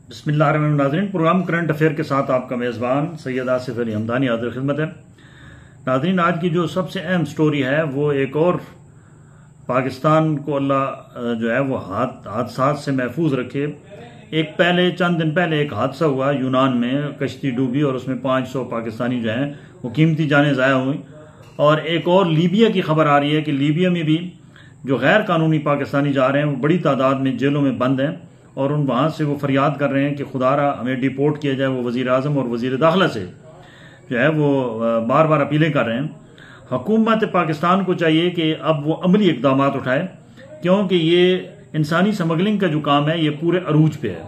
बिस्मिल्लाहिर्रहमानिर्रहीम। Programme current affair के साथ आपका मेज़बान सैयद आसिफ अली हमदानी हाज़िर खिदमत है। नाज़रीन, आज की जो सबसे अहम स्टोरी है वो एक और पाकिस्तान को अल्लाह जो है वो हादसात से महफूज रखे। चंद दिन पहले एक हादसा हुआ यूनान में, कश्ती डूबी और उसमें 500 पाकिस्तानी जो हैं वो कीमती जानें ज़ाया हुई। और एक और लीबिया की खबर आ रही है कि लीबिया में भी जो गैर कानूनी पाकिस्तानी जा रहे हैं वो बड़ी तादाद में जेलों में बंद हैं और वहाँ से वो फरियाद कर रहे हैं कि खुदारा हमें डिपोर्ट किया जाए। वो वज़ीर आज़म और वज़ीर दाखिला से जो है वो बार बार अपीलें कर रहे हैं। हुकूमत पाकिस्तान को चाहिए कि अब वो अमली इक़दाम उठाए, क्योंकि ये इंसानी स्मगलिंग का जो काम है ये पूरे अरूज पे है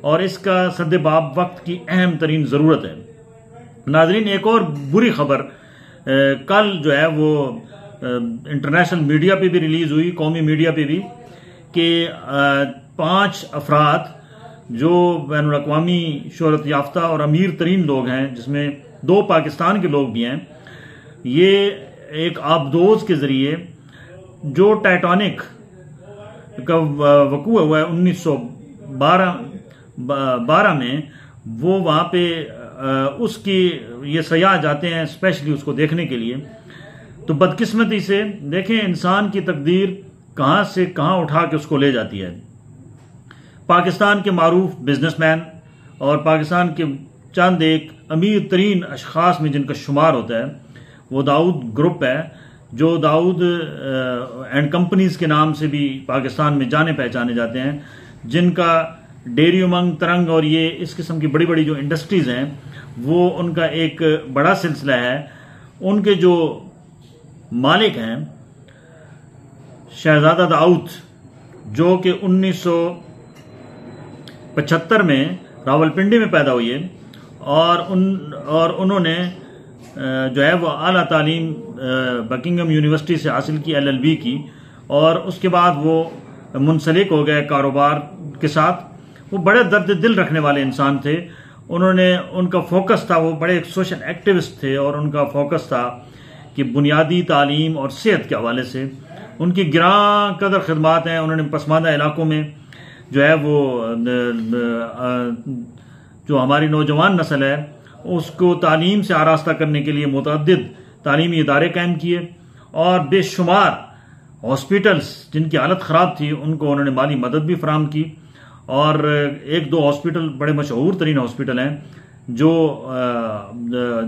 और इसका सद्देबाब वक्त की अहम तरीन ज़रूरत है। नाज़रीन, एक और बुरी खबर कल जो है वो इंटरनेशनल मीडिया पे भी रिलीज़ हुई, कौमी मीडिया पे भी, कि 5 अफराद जो बैनुल अक़वामी शोहरत याफ्ता और अमीर तरीन लोग हैं, जिसमें 2 पाकिस्तान के लोग भी हैं, ये एक आबदोज के ज़रिए जो टाइटैनिक का वक़ूआ हुआ है 1912 में, वो वहाँ पे उसकी ये सयाह जाते हैं स्पेशली उसको देखने के लिए। तो बदकिस्मती से देखें इंसान की तकदीर कहाँ से कहाँ उठा के उसको ले जाती है। पाकिस्तान के मारूफ बिजनेसमैन और पाकिस्तान के चंद एक अमीर तरीन अशखास में जिनका शुमार होता है वो दाऊद ग्रुप है, जो दाऊद एंड कंपनीज के नाम से भी पाकिस्तान में जाने पहचाने जाते हैं, जिनका डेयरी उमंग, तरंग और ये इस किस्म की बड़ी बड़ी जो इंडस्ट्रीज हैं वो उनका एक बड़ा सिलसिला है। उनके जो मालिक हैं शहजादा दाऊद, जो कि 1975 में रावलपिंडी में पैदा हुए और उन्होंने जो है वो आला तालीम बकिंगम यूनिवर्सिटी से हासिल की, LLB की, और उसके बाद वो मुंसलिक हो गए कारोबार के साथ। वो बड़े दर्द दिल रखने वाले इंसान थे। उनका फोकस था, वो बड़े एक सोशल एक्टिविस्ट थे और उनका फोकस था कि बुनियादी तालीम और सेहत के हवाले से उनकी गिरां कदर खिदमात हैं। उन्होंने पसमानदा इलाकों में जो है वो जो हमारी नौजवान नस्ल है उसको तालीम से आरास्ता करने के लिए मुतअद्दिद तालीमी इदारे कायम किए और बेशुमार हॉस्पिटल्स जिनकी हालत ख़राब थी उनको उन्होंने माली मदद भी फराहम की। और 1-2 हॉस्पिटल बड़े मशहूर तरीन हॉस्पिटल हैं जो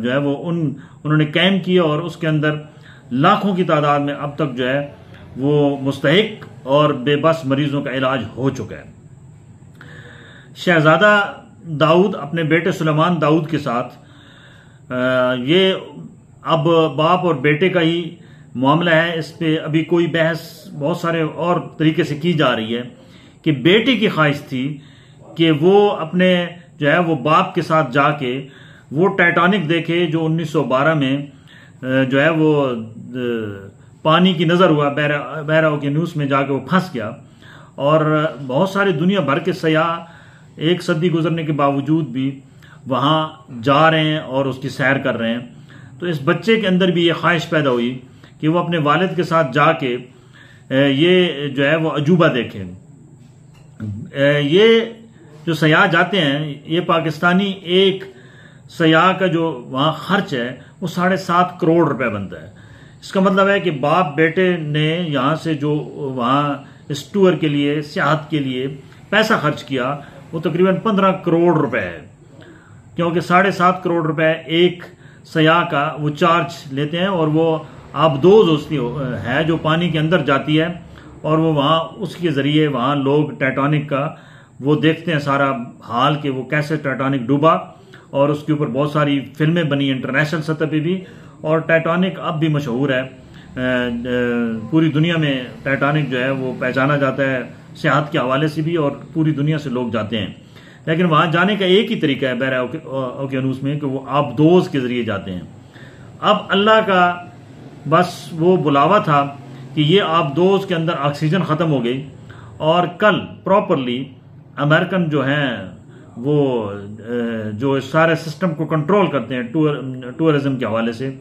है वो उन्होंने कायम किए और उसके अंदर लाखों की तादाद में अब तक जो है वो मुस्तहिक और बेबस मरीजों का इलाज हो चुका है। शहजादा दाऊद अपने बेटे सुलेमान दाऊद के साथ ये अब बाप और बेटे का ही मामला है। इस पे अभी कोई बहस बहुत सारे और तरीके से की जा रही है कि बेटे की ख्वाहिश थी कि वो अपने जो है वो बाप के साथ जाके वो टाइटैनिक देखे जो 1912 में जो है वो पानी की नज़र हुआ, बहरा के न्यूज़ में जाके वो फंस गया। और बहुत सारे दुनिया भर के सयाह 1 सदी गुजरने के बावजूद भी वहाँ जा रहे हैं और उसकी सैर कर रहे हैं। तो इस बच्चे के अंदर भी ये ख्वाहिश पैदा हुई कि वो अपने वालिद के साथ जाके ये जो है वो अजूबा देखें। ये जो सयाह जाते हैं, ये पाकिस्तानी एक सयाह का जो वहाँ खर्च है वो 7.5 करोड़ रुपए बनता है। इसका मतलब है कि बाप बेटे ने यहाँ से जो वहाँ इस टूर के लिए, सियाहत के लिए पैसा खर्च किया वो तकरीबन 15 करोड़ रुपए है, क्योंकि 7.5 करोड़ रुपए एक सयाह का वो चार्ज लेते हैं। और वो आबदोज उसकी है जो पानी के अंदर जाती है और वो वहाँ उसके ज़रिए वहाँ लोग टाइटैनिक का वो देखते हैं सारा हाल कि वो कैसे टाइटैनिक डूबा, और उसके ऊपर बहुत सारी फिल्में बनी इंटरनेशनल सतह पे भी। और टाइटैनिक अब भी मशहूर है, पूरी दुनिया में टाइटैनिक जो है वो पहचाना जाता है सेहत के हवाले से भी, और पूरी दुनिया से लोग जाते हैं। लेकिन वहाँ जाने का एक ही तरीका है बहरा ओकेनूस में कि वो आबदोज के ज़रिए जाते हैं। अब अल्लाह का बस वो बुलावा था कि ये आबदोज के अंदर ऑक्सीजन ख़त्म हो गई, और कल प्रॉपरली अमेरिकन जो हैं वो जो सारे सिस्टम को कंट्रोल करते हैं टूरिज्म के हवाले से,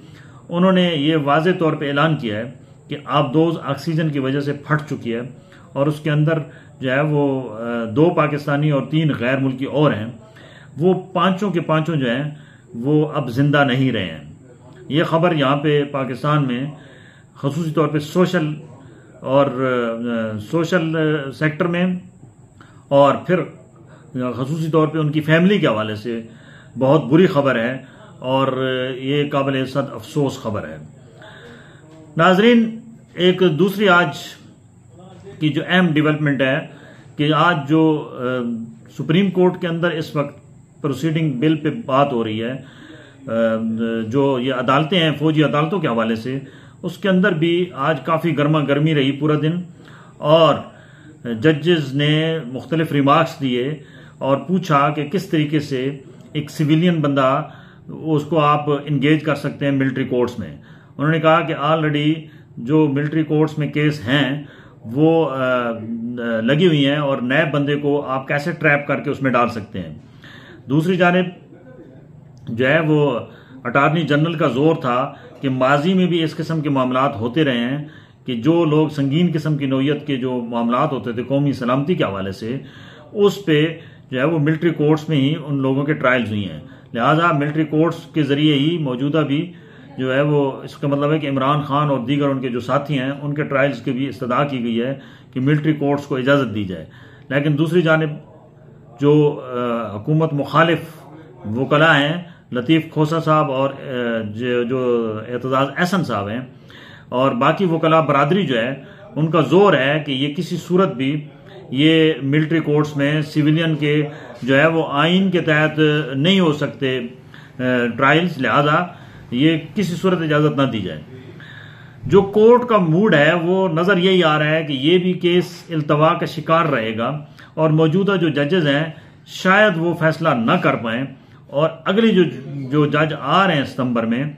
उन्होंने ये वाज़े तौर पे ऐलान किया है कि आबदोज ऑक्सीजन की वजह से फट चुकी है और उसके अंदर जो है वो 2 पाकिस्तानी और 3 गैर मुल्की और हैं, वो पांचों के पांचों जो हैं वो अब जिंदा नहीं रहे हैं। ये खबर यहाँ पे पाकिस्तान में ख़ुसूसी तौर पे सोशल सेक्टर में और फिर ख़ुसूसी तौर पे उनकी फैमिली के हवाले से बहुत बुरी खबर है और ये काबिल सद अफसोस खबर है। नाजरीन, एक दूसरी आज की जो अहम डेवलपमेंट है कि आज जो सुप्रीम कोर्ट के अंदर इस वक्त प्रोसीडिंग बिल पे बात हो रही है, जो ये अदालतें हैं फौजी अदालतों के हवाले से, उसके अंदर भी आज काफ़ी गर्मा गर्मी रही पूरा दिन और जजेस ने मुख्तलिफ रिमार्क्स दिए और पूछा कि किस तरीके से एक सिविलियन बंदा उसको आप इंगेज कर सकते हैं मिलिट्री कोर्ट्स में। उन्होंने कहा कि ऑलरेडी जो मिलिट्री कोर्ट्स में केस हैं वो लगी हुई हैं और नए बंदे को आप कैसे ट्रैप करके उसमें डाल सकते हैं। दूसरी जानिब जो है वो अटॉर्नी जनरल का जोर था कि माजी में भी इस किस्म के मामलात होते रहे हैं कि जो लोग संगीन किस्म की नौयत के जो मामलात होते थे कौमी सलामती के हवाले से, उस पे जो है वो मिलिट्री कोर्ट्स में ही उन लोगों के ट्रायल्स हुई हैं। लिहाजा मिलिट्री कोर्ट्स के जरिए ही मौजूदा भी जो है वो, इसका मतलब है कि इमरान खान और दीगर उनके जो साथी हैं उनके ट्रायल्स की भी इस्तदा की गई है कि मिलिट्री कोर्ट्स को इजाज़त दी जाए। लेकिन दूसरी जानिब जो हुकूमत मुखालिफ वकला हैं, लतीफ़ खोसा साहब और जो एतजाज़ एहसन साहब हैं और बाकी वकला बरादरी जो है, उनका जोर है कि ये किसी सूरत भी ये मिलिट्री कोर्ट्स में सिविलियन के जो है वो आइन के तहत नहीं हो सकते ट्रायल्स, लिहाजा ये किसी सूरत इजाज़त ना दी जाए। जो कोर्ट का मूड है वो नज़र यही आ रहा है कि ये भी केस इल्तवा का शिकार रहेगा और मौजूदा जो जजेस हैं शायद वो फैसला न कर पाएं और अगले जो जज आ रहे हैं सितंबर में,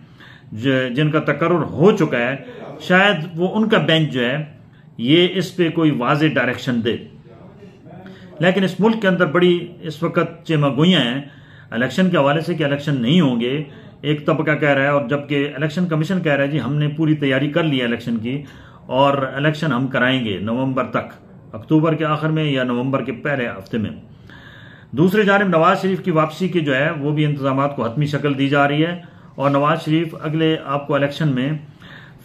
जिनका तकर्रुर हो चुका है, शायद वो उनका बेंच जो है ये इस पे कोई वाज़ेह डायरेक्शन दे। लेकिन इस मुल्क के अंदर बड़ी इस वक्त चेमागोइयां हैं इलेक्शन के हवाले से कि इलेक्शन नहीं होंगे। एक तबका कह रहा है और जबकि इलेक्शन कमीशन कह रहा है जी हमने पूरी तैयारी कर ली है इलेक्शन की और इलेक्शन हम कराएंगे नवंबर तक, अक्टूबर के आखिर में या नवंबर के पहले हफ्ते में। दूसरी जानिब नवाज शरीफ की वापसी की जो है वो भी इंतजामात को हतमी शक्ल दी जा रही है और नवाज शरीफ अगले आपको इलेक्शन में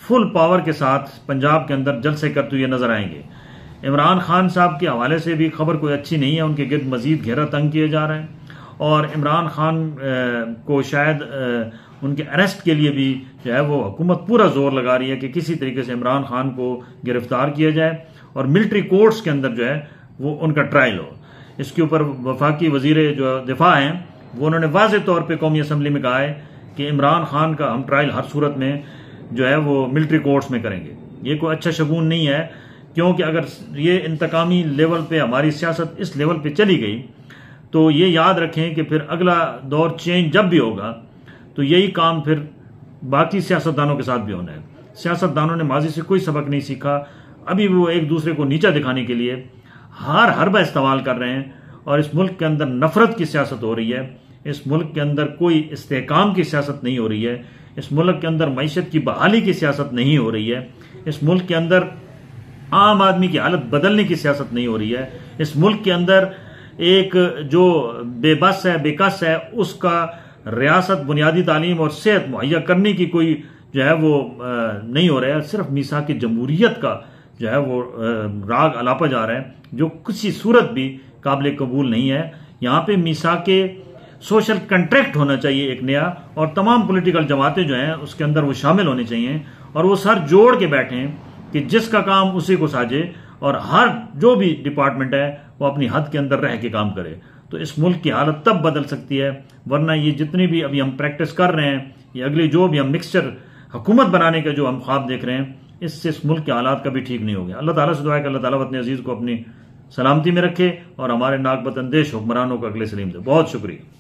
फुल पावर के साथ पंजाब के अंदर जलसे करते हुए नजर आएंगे। इमरान खान साहब के हवाले से भी खबर कोई अच्छी नहीं है, उनके गिर्द मजीद घेरा तंग किए जा रहे हैं और इमरान खान को शायद उनके अरेस्ट के लिए भी जो है वो हुकूमत पूरा जोर लगा रही है कि किसी तरीके से इमरान खान को गिरफ्तार किया जाए और मिलिट्री कोर्ट्स के अंदर जो है वो उनका ट्रायल हो। इसके ऊपर वफाकी वजीर जो दिफा हैं वो उन्होंने वाज़ेह तौर पे कौमी असम्बली में कहा है कि इमरान खान का हम ट्रायल हर सूरत में जो है वो मिलिट्री कोर्ट्स में करेंगे। ये कोई अच्छा शगुन नहीं है, क्योंकि अगर ये इंतकामी लेवल पे हमारी सियासत इस लेवल पे चली गई तो ये याद रखें कि फिर अगला दौर चेंज जब भी होगा तो यही काम फिर बाकी सियासतदानों के साथ भी होना है। सियासतदानों ने माजी से कोई सबक नहीं सीखा, अभी वो एक दूसरे को नीचा दिखाने के लिए हर हरबा इस्तेमाल कर रहे हैं और इस मुल्क के अंदर नफरत की सियासत हो रही है। इस मुल्क के अंदर कोई इस्तेहकाम की सियासत नहीं हो रही है। इस मुल्क के अंदर मईशत की बहाली की सियासत नहीं हो रही है। इस मुल्क के अंदर आम आदमी की हालत बदलने की सियासत नहीं हो रही है। इस मुल्क के अंदर एक जो बेबस है, बेकस है, उसका रियासत, बुनियादी तालीम और सेहत मुहैया करने की कोई जो है वो नहीं हो रहा है। सिर्फ मीसाक जमहूरियत का जो है वो राग अलापा जा रहा है, जो किसी सूरत भी काबिल कबूल नहीं है। यहाँ पे मीसाक सोशल कंट्रैक्ट होना चाहिए एक नया, और तमाम पॉलिटिकल जमातें जो हैं उसके अंदर वो शामिल होनी चाहिए और वो सर जोड़ के बैठें कि जिसका काम उसी को साजे और हर जो भी डिपार्टमेंट है वो अपनी हद के अंदर रह के काम करे। तो इस मुल्क की हालत तब बदल सकती है, वरना ये जितनी भी अभी हम प्रैक्टिस कर रहे हैं, ये अगली जो भी हम मिक्सचर हुकूमत बनाने का जो हम ख्वाब देख रहे हैं, इससे इस मुल्क के हालात कभी ठीक नहीं हो गया। अल्लाह ताला से दुआ है कि अल्लाह ताला वतन अजीज को अपनी सलामती में रखे और हमारे नाक बतन देश हुक्मरानों को अगले सलीम दे। बहुत शुक्रिया।